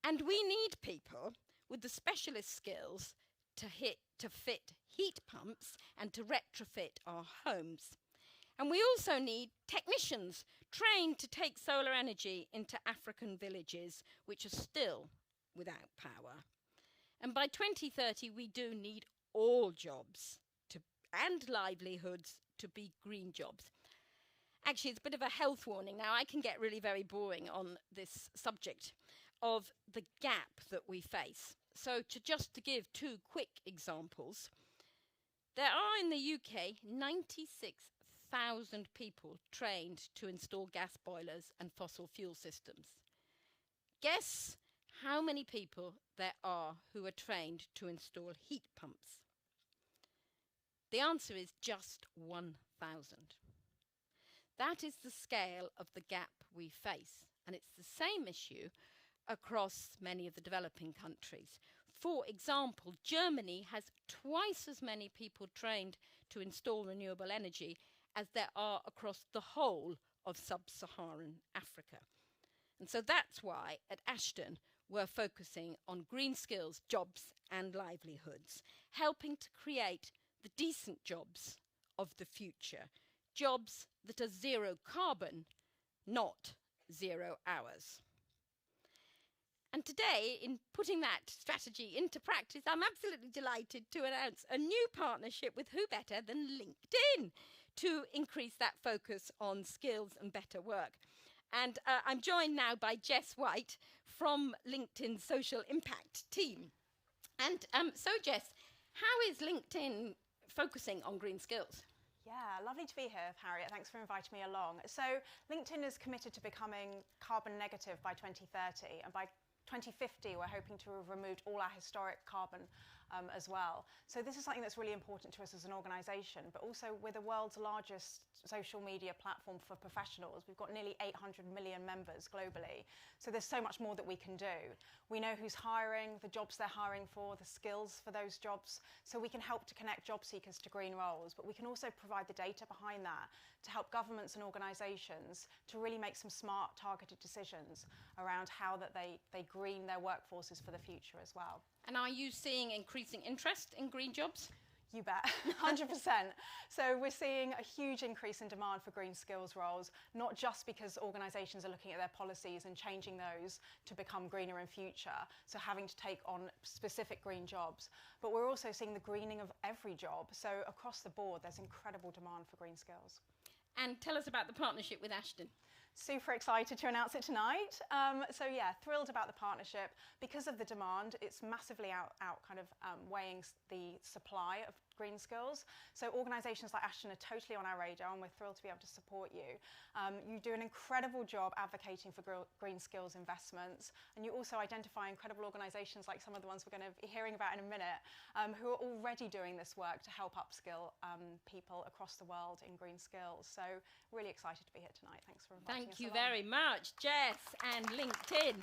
And we need people with the specialist skills to fit heat pumps and to retrofit our homes. And we also need technicians trained to take solar energy into African villages which are still without power. And by 2030, we do need all jobs and livelihoods to be green jobs. Actually, it's a bit of a health warning. Now, I can get really very boring on this subject of the gap that we face. So just to give two quick examples, there are in the UK 96,000 people trained to install gas boilers and fossil fuel systems. Guess how many people there are who are trained to install heat pumps? The answer is just 1,000. That is the scale of the gap we face, and it's the same issue across many of the developing countries. For example, Germany has twice as many people trained to install renewable energy as there are across the whole of sub-Saharan Africa. And so that's why at Ashden we're focusing on green skills, jobs and livelihoods, helping to create the decent jobs of the future, jobs that are zero carbon, not 0 hours. And today, in putting that strategy into practice, I'm absolutely delighted to announce a new partnership with who better than LinkedIn to increase that focus on skills and better work. And I'm joined now by Jess White from LinkedIn's social impact team. And so Jess, how is LinkedIn focusing on green skills? Yeah, lovely to be here, Harriet. Thanks for inviting me along. So LinkedIn is committed to becoming carbon negative by 2030, and by 2050 we're hoping to have removed all our historic carbon as well. So this is something that's really important to us as an organisation, but also we're the world's largest social media platform for professionals. We've got nearly 800 million members globally. So there's so much more that we can do. We know who's hiring, the jobs they're hiring for, the skills for those jobs, so we can help to connect job seekers to green roles, but we can also provide the data behind that to help governments and organisations to really make some smart, targeted decisions around how that they green their workforces for the future as well. And are you seeing increasing interest in green jobs? You bet, 100%. So we're seeing a huge increase in demand for green skills roles, not just because organisations are looking at their policies and changing those to become greener in future, so having to take on specific green jobs, but we're also seeing the greening of every job. So across the board, there's incredible demand for green skills. And tell us about the partnership with Ashden. Super excited to announce it tonight. So yeah, thrilled about the partnership. Because of the demand, it's massively weighing the supply of green skills. So organisations like Ashden are totally on our radar, and we're thrilled to be able to support you. You do an incredible job advocating for green skills investments, and you also identify incredible organisations like some of the ones we're going to be hearing about in a minute, who are already doing this work to help upskill people across the world in green skills. So really excited to be here tonight. Thanks for inviting us Thank you along. very much, Jess and LinkedIn.